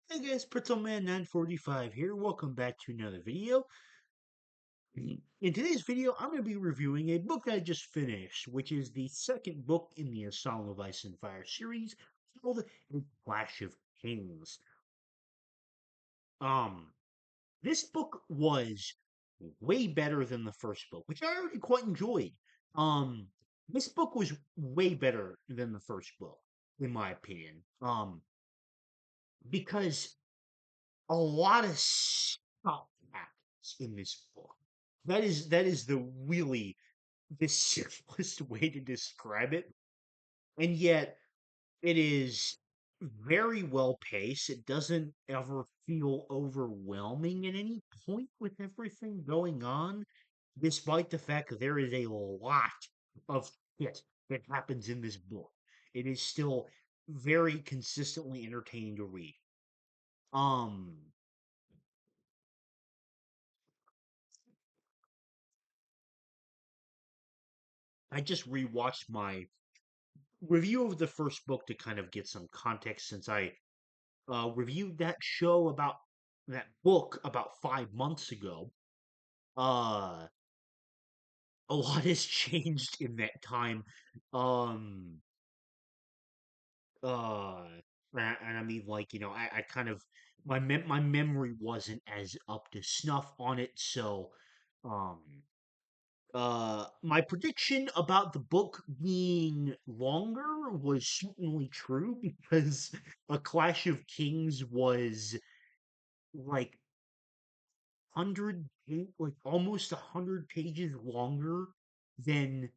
Hey guys, PretzelMan945 here. Welcome back to another video. In today's video, I'm going to be reviewing a book I just finished, which is the second book in the A Song of Ice and Fire series called A Clash of Kings. Um, this book was way better than the first book, which I already quite enjoyed. Um, this book was way better than the first book, in my opinion. Because a lot of stuff happens in this book. That is the really the simplest way to describe it, and yet it is very well paced. It doesn't ever feel overwhelming at any point with everything going on, despite the fact that there is a lot of shit that happens in this book. It is still very consistently entertaining to read. Um, I just rewatched my review of the first book to kind of get some context since I reviewed that book about 5 months ago. Uh, a lot has changed in that time. Um, uh, and I mean, like, I kind of my memory wasn't as up to snuff on it, so um, my prediction about the book being longer was certainly true because A Clash of Kings was like like almost 100 pages longer than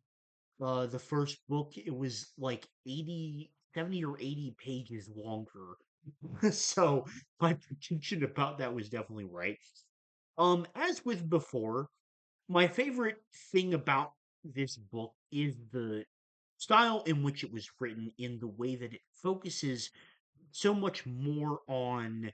the first book. It was like 80, 70 or 80 pages longer. So my prediction about that was definitely right. As with before, my favorite thing about this book is the style in which it was written, in the way that it focuses so much more on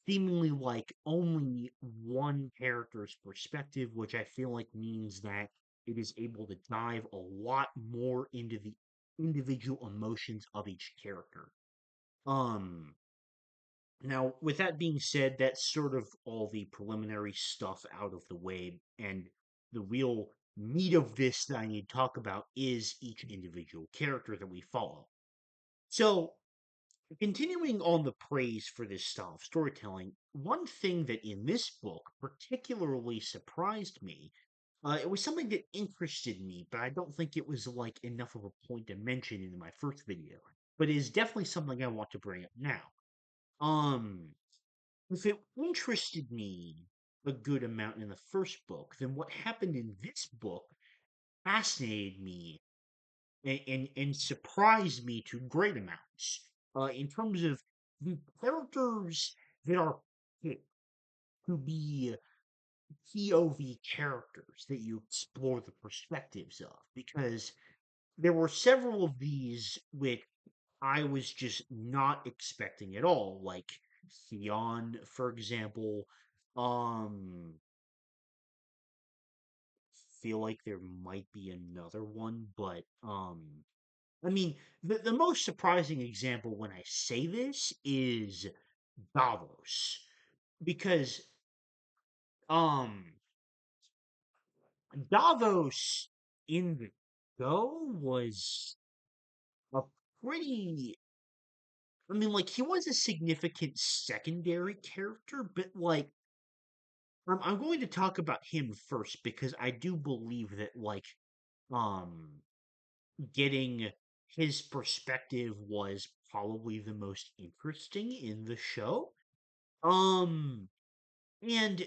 seemingly like only one character's perspective, which I feel like means that it is able to dive a lot more into the individual emotions of each character. Um, Now, with that being said, that's sort of all the preliminary stuff out of the way, and the real meat of this that I need to talk about is each individual character that we follow. So, continuing on the praise for this style of storytelling, one thing that in this book particularly surprised me, it was something that interested me, but I don't think it was like enough of a point to mention in my first video, but it is definitely something I want to bring up now. Um, if it interested me a good amount in the first book, then what happened in this book fascinated me and surprised me to great amounts. In terms of the characters that are picked to be POV characters that you explore the perspectives of, because there were several of these which I was just not expecting at all, like Theon, for example. Um, feel like there might be another one, but I mean, the most surprising example when I say this is Davos, because um Davos in the show was a pretty, I mean, like, he was a significant secondary character, but like I'm going to talk about him first because I do believe that like um getting his perspective was probably the most interesting in the show. Um, and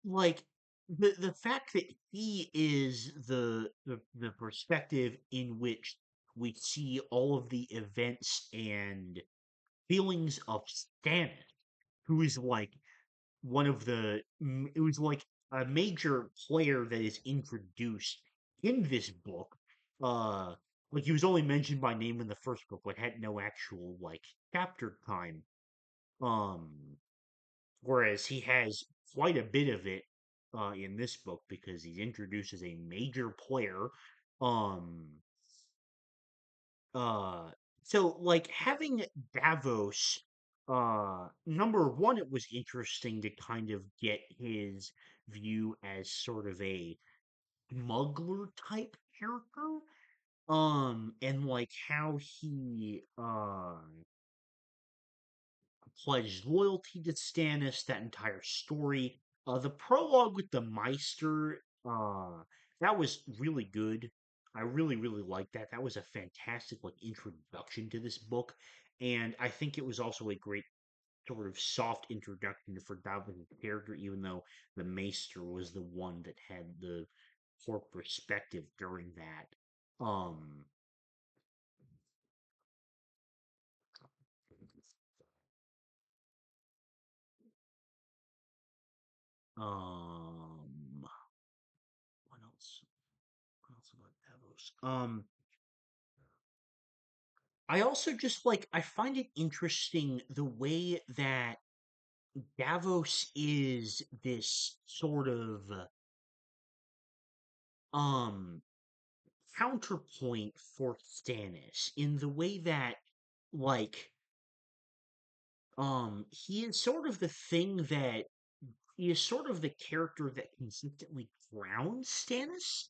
like the fact that he is the perspective in which we see all of the events and feelings of Stannis, who is like it was like a major player that is introduced in this book. Uh, like he was only mentioned by name in the first book, but had no actual like chapter time. Um, Whereas he has quite a bit of it in this book because he's introduced as a major player. Um, uh, so like having Davos. number one, it was interesting to kind of get his view as sort of a smuggler type character. And like how he pledged loyalty to Stannis, that entire story. The prologue with the Meister, that was really good. I really, really liked that. That was a fantastic like introduction to this book, and I think it was also a great sort of soft introduction for Davos' character, even though the Maester was the one that had the poor perspective during that. Um, what else? What else about Davos? I also just like I find it interesting the way that Davos is this sort of um counterpoint for Stannis in the way that like he is sort of the thing that he is sort of the character that consistently grounds Stannis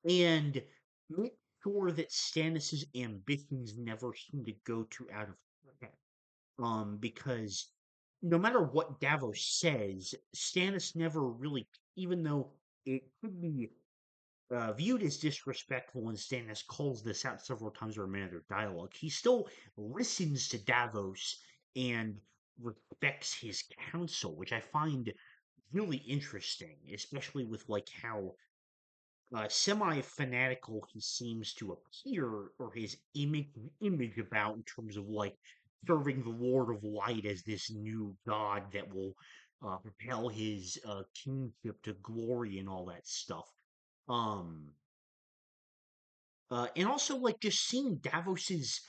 and make sure that Stannis's ambitions never seem to go too out of hand. Because no matter what Davos says, Stannis never really, even though it could be viewed as disrespectful when Stannis calls this out several times or a minute of dialogue, he still listens to Davos and respects his counsel, which I find really interesting, especially with like how semi-fanatical he seems to appear, or his image about in terms of like serving the Lord of Light as this new god that will propel his kingship to glory and all that stuff. Um, and also like just seeing Davos's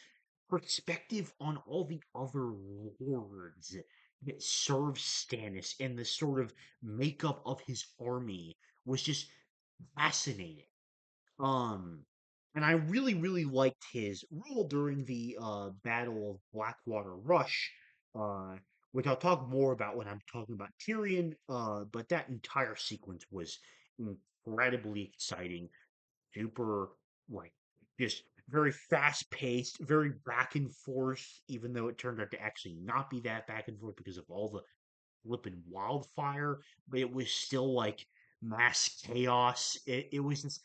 perspective on all the other lords that serve Stannis and the sort of makeup of his army was just fascinating. Um, and I really, really liked his role during the Battle of Blackwater Rush, uh, which I'll talk more about when I'm talking about Tyrion. But that entire sequence was incredibly exciting, super, like, just very fast paced, very back and forth, even though it turned out to actually not be that back and forth because of all the flipping wildfire, but it was still like mass chaos. It was just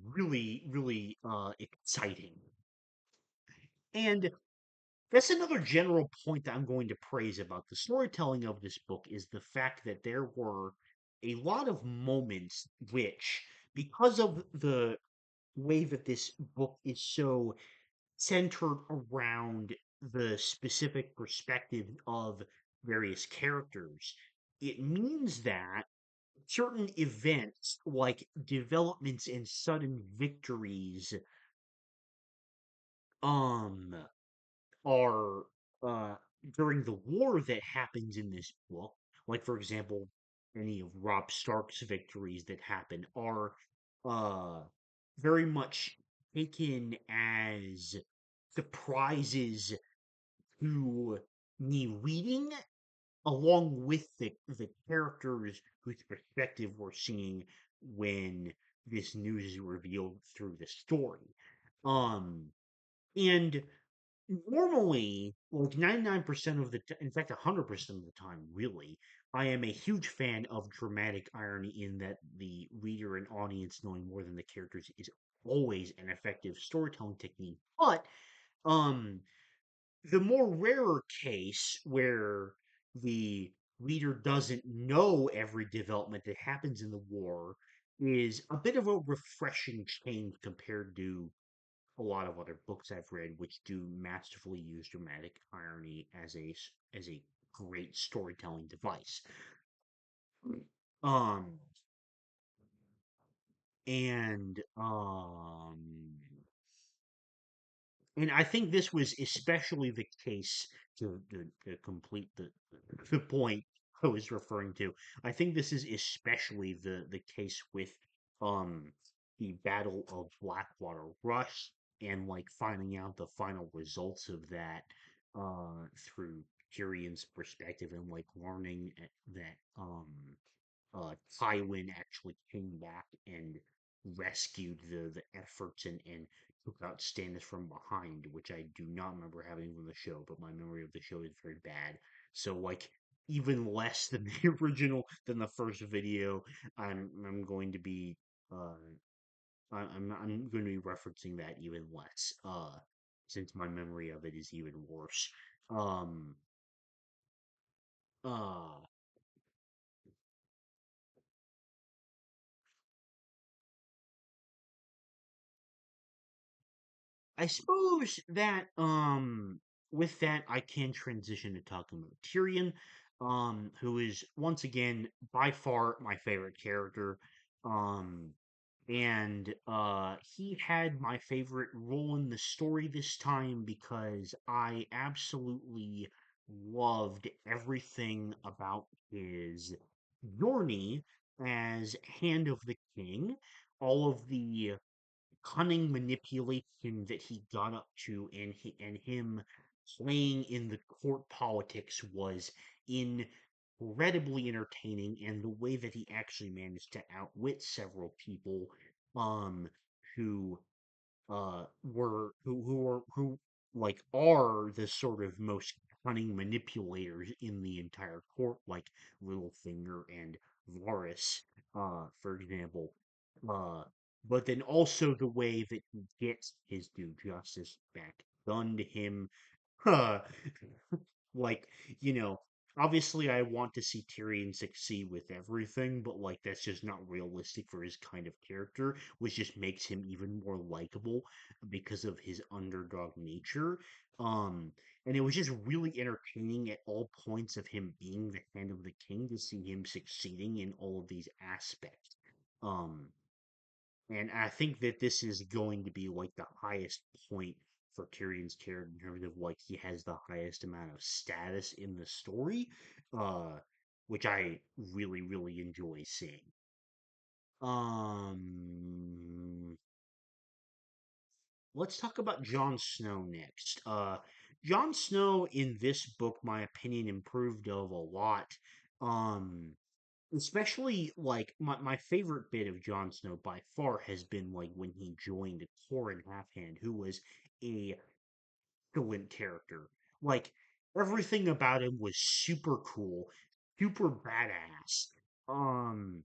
really, really exciting. And that's another general point that I'm going to praise about the storytelling of this book is the fact that there were a lot of moments which, because of the way that this book is so centered around the specific perspective of various characters, it means that certain events like developments and sudden victories um are uh during the war that happens in this book, like for example any of Robb Stark's victories that happen are uh very much taken as surprises to me reading, along with the characters whose perspective we're seeing when this news is revealed through the story. Um, and normally, like 99% of the, in fact, 100% of the time, really, I am a huge fan of dramatic irony in that the reader and audience knowing more than the characters is always an effective storytelling technique. But um, the more rarer case where the reader doesn't know every development that happens in the war is a bit of a refreshing change compared to a lot of other books I've read, which do masterfully use dramatic irony as a great storytelling device. Um, and I think this was especially the case to complete the point I was referring to. I think this is especially the case with um the Battle of Blackwater Rush and like finding out the final results of that. through Tyrion's perspective and like learning that Tywin actually came back and rescued the efforts and took out Stannis from behind, which I do not remember having from the show, but my memory of the show is very bad. So like even less than the original than the first video, I'm going to be uh I'm going to be referencing that even less, since my memory of it is even worse. Um, uh, I suppose that with that I can transition to talking about Tyrion, who is once again by far my favorite character. Um and he had my favorite role in the story this time because I absolutely loved everything about his journey as Hand of the King, all of the cunning manipulation that he got up to and him playing in the court politics was incredibly entertaining, and the way that he actually managed to outwit several people um who who like are the sort of most cunning manipulators in the entire court, like Littlefinger and Varys, for example. Uh, but then also the way that he gets his due justice back done to him. Uh, like, you know, obviously I want to see Tyrion succeed with everything, but like that's just not realistic for his kind of character, which just makes him even more likable because of his underdog nature. Um, and it was just really entertaining at all points of him being the hand of the king to see him succeeding in all of these aspects. Um, and I think that this is going to be like the highest point for Tyrion's character in terms of like he has the highest amount of status in the story, uh, which I really, really enjoy seeing. Um, let's talk about Jon Snow next. Jon Snow in this book, my opinion, improved of a lot. Um, Especially like my favorite bit of Jon Snow by far has been like when he joined Thorin Halfhand, who was a excellent character. Like everything about him was super cool, super badass. Um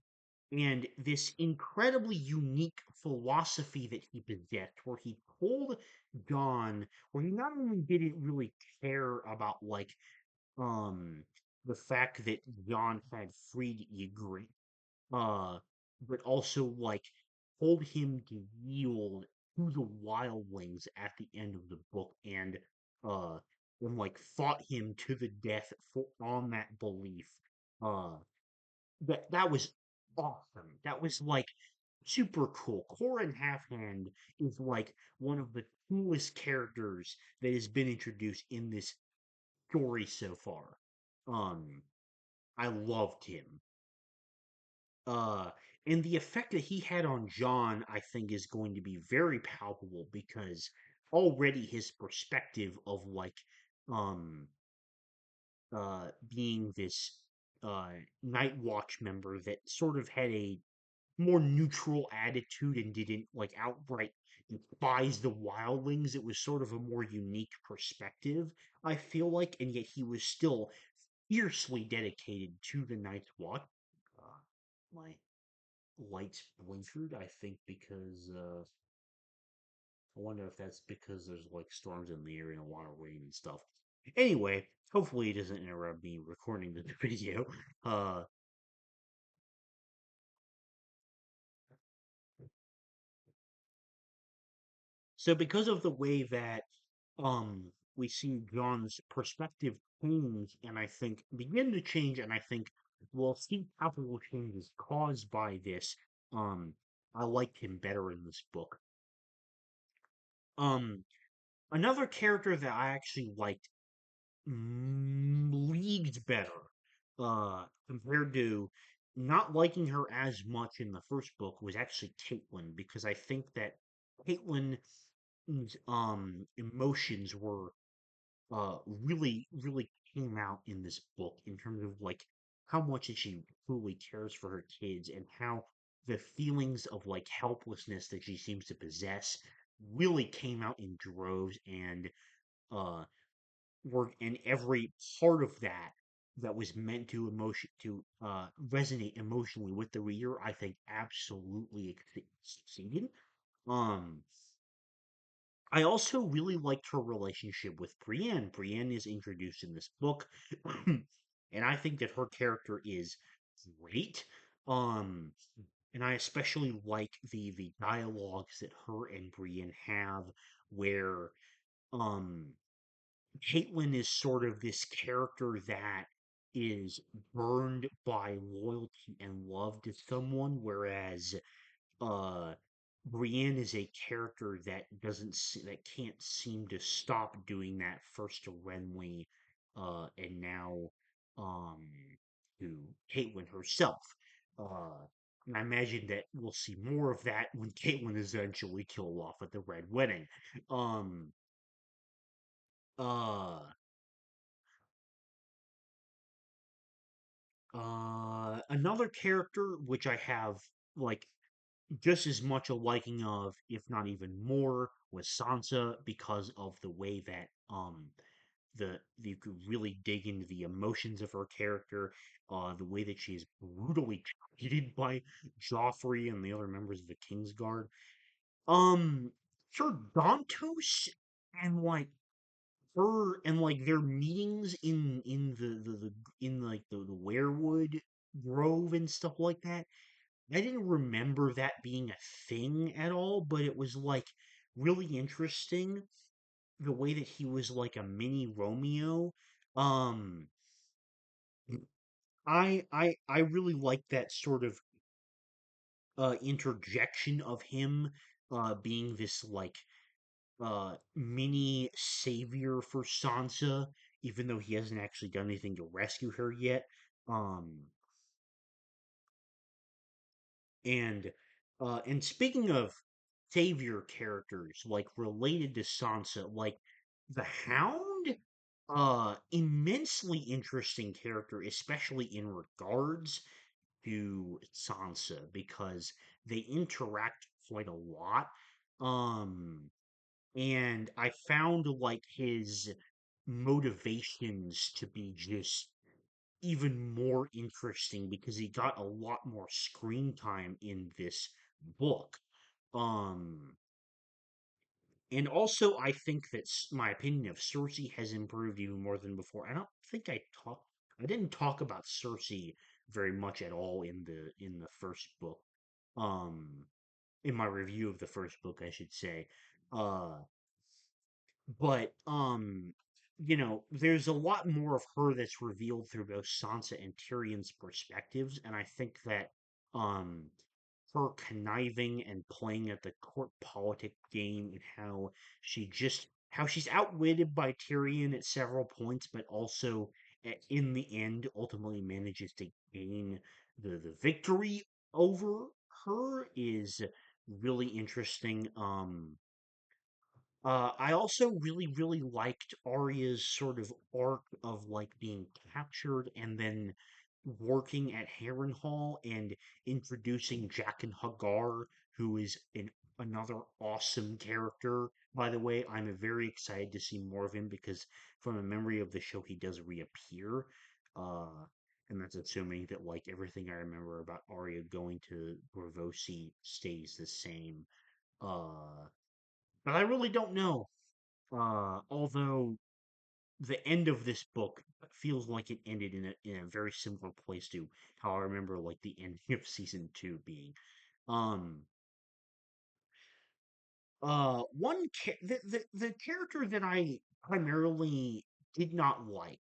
and this incredibly unique philosophy that he possessed, where he told Jon, where he not only didn't really care about like um the fact that Jon had freed Ygritte, uh, but also like told him to yield to the wildlings at the end of the book uh and like fought him to the death for on that belief. Uh that was awesome. That was like super cool. Corin Halfhand is like one of the coolest characters that has been introduced in this story so far. Um, I loved him. Uh, and the effect that he had on John, I think, is going to be very palpable because already his perspective of like, um, being this Night Watch member that sort of had a more neutral attitude and didn't like outright despise the wildlings. It was sort of a more unique perspective, I feel like, and yet he was still fiercely dedicated to the Night's Watch. Uh, my lights blinkered, I think, because I wonder if that's because there's like storms in the area and a lot of rain and stuff. Anyway, hopefully it doesn't interrupt me recording the video. Uh, so because of the way that we see John's perspective change, and I think begin to change, and I think we'll see palpable changes caused by this. Um, I liked him better in this book. Um, Another character that I actually liked leagues better, compared to not liking her as much in the first book was actually Caitlyn, because I think that Caitlyn's emotions were really came out in this book in terms of like how much that she truly cares for her kids and how the feelings of like helplessness that she seems to possess really came out in droves and uh were in every part of that that was meant to emotion to resonate emotionally with the reader, I think absolutely succeeded. Um, I also really liked her relationship with Brienne. Brienne is introduced in this book, and I think that her character is great. Um, and I especially like the dialogues that her and Brienne have, where um Caitlyn is sort of this character that is burned by loyalty and love to someone, whereas uh Brienne is a character that that can't seem to stop doing that first to Renly, and now um to Caitlyn herself. Uh and I imagine that we'll see more of that when Caitlyn is eventually killed off at the Red Wedding. Um uh Another character which I have like just as much a liking of, if not even more, was Sansa because of the way that you could really dig into the emotions of her character, the way that she is brutally treated by Joffrey and the other members of the Kingsguard. Um, Sir Dantos and like her and like their meetings in in like the werewood grove and stuff like that. I didn't remember that being a thing at all, but it was like really interesting the way that he was like a mini Romeo. um I really like that sort of interjection of him being this like mini savior for Sansa, even though he hasn't actually done anything to rescue her yet. Um, and speaking of savior characters, like related to Sansa, like the Hound, immensely interesting character, especially in regards to Sansa, because they interact quite a lot. Um, and I found like his motivations to be just even more interesting because he got a lot more screen time in this book. Um, and also I think that my opinion of Cersei has improved even more than before. I didn't talk about Cersei very much at all in the first book. Um, in my review of the first book, I should say. Uh, But, there's a lot more of her that's revealed through both Sansa and Tyrion's perspectives, and I think that um her conniving and playing at the court politic game and how she's outwitted by Tyrion at several points, but also in the end ultimately manages to gain the victory over her is really interesting. I also really liked Arya's sort of arc of like being captured and then working at Harrenhal and introducing Jaqen Hagar, who is another awesome character. By the way, I'm very excited to see more of him because from a memory of the show, he does reappear. Uh, and that's assuming that like everything I remember about Arya going to Braavosi stays the same. Uh, but I really don't know. Although the end of this book feels like it ended in a very similar place to how I remember like the ending of season two being. Um, the character that I primarily did not like,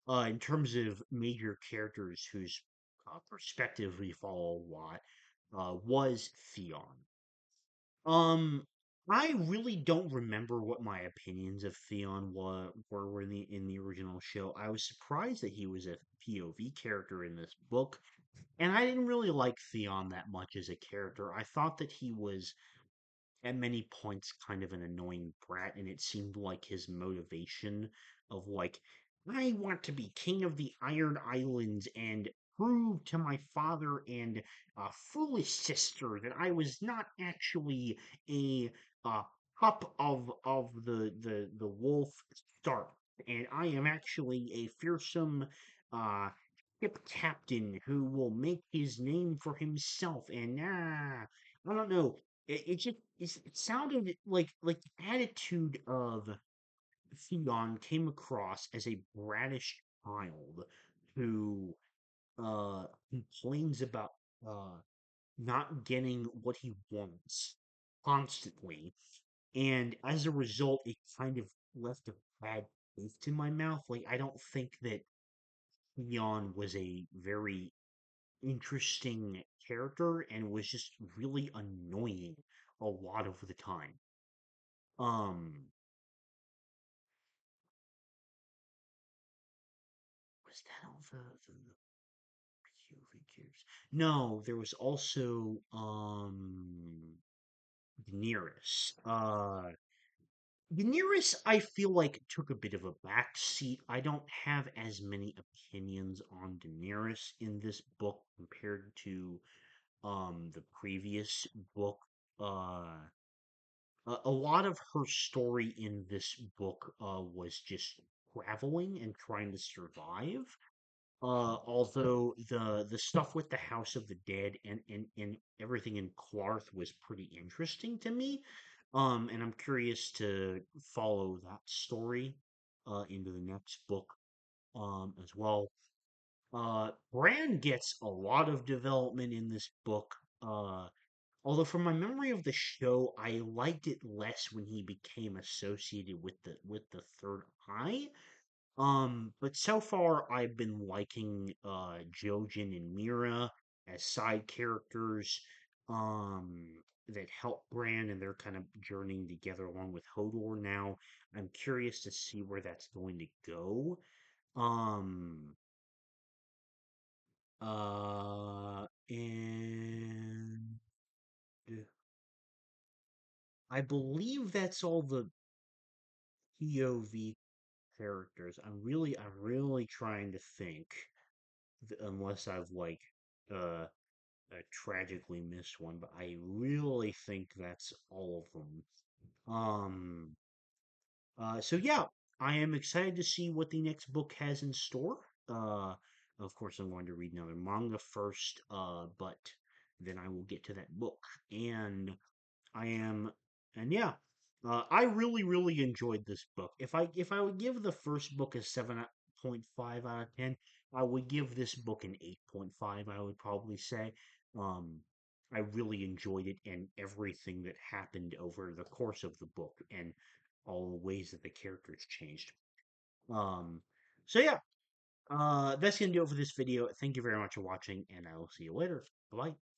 in terms of major characters whose perspective we follow a lot, was Theon. Um, I really don't remember what my opinions of Theon were in the original show. I was surprised that he was a POV character in this book, and I didn't really like Theon that much as a character. I thought that he was at many points kind of an annoying brat, and it seemed like his motivation of like, I want to be king of the Iron Islands and prove to my father and foolish sister that I was not actually a uh, pup of the wolf Stark, and I am actually a fearsome ship captain who will make his name for himself. And I don't know. It just it sounded like the attitude of Theon came across as a bratish child who complains about uh not getting what he wants constantly, and as a result, it kind of left a bad taste in my mouth. Like I don't think that Theon was a very interesting character and was just really annoying a lot of the time. Um, was that all the POV characters? No, there was also Daenerys. Daenerys, I feel like took a bit of a back seat. I don't have as many opinions on Daenerys in this book compared to the previous book. Uh, a lot of her story in this book was just traveling and trying to survive. Although the stuff with the House of the Dead and everything in Clarth was pretty interesting to me. And I'm curious to follow that story into the next book as well. Bran gets a lot of development in this book. Although from my memory of the show, I liked it less when he became associated with the third eye. But so far I've been liking Jojen and Mira as side characters that help Bran, and they're kind of journeying together along with Hodor now. I'm curious to see where that's going to go. Um and I believe that's all the POV characters. I'm really trying to think, unless I've like uh tragically missed one, but I really think that's all of them. Um, so yeah, I am excited to see what the next book has in store. Uh, of course, I'm going to read another manga first, but then I will get to that book. And I am, and yeah, I really enjoyed this book. If I would give the first book a 7.5 out of 10, I would give this book an 8.5. I would probably say. Um, I really enjoyed it and everything that happened over the course of the book and all the ways that the characters changed. Um, so yeah, that's gonna do it for this video. Thank you very much for watching, and I will see you later. Bye.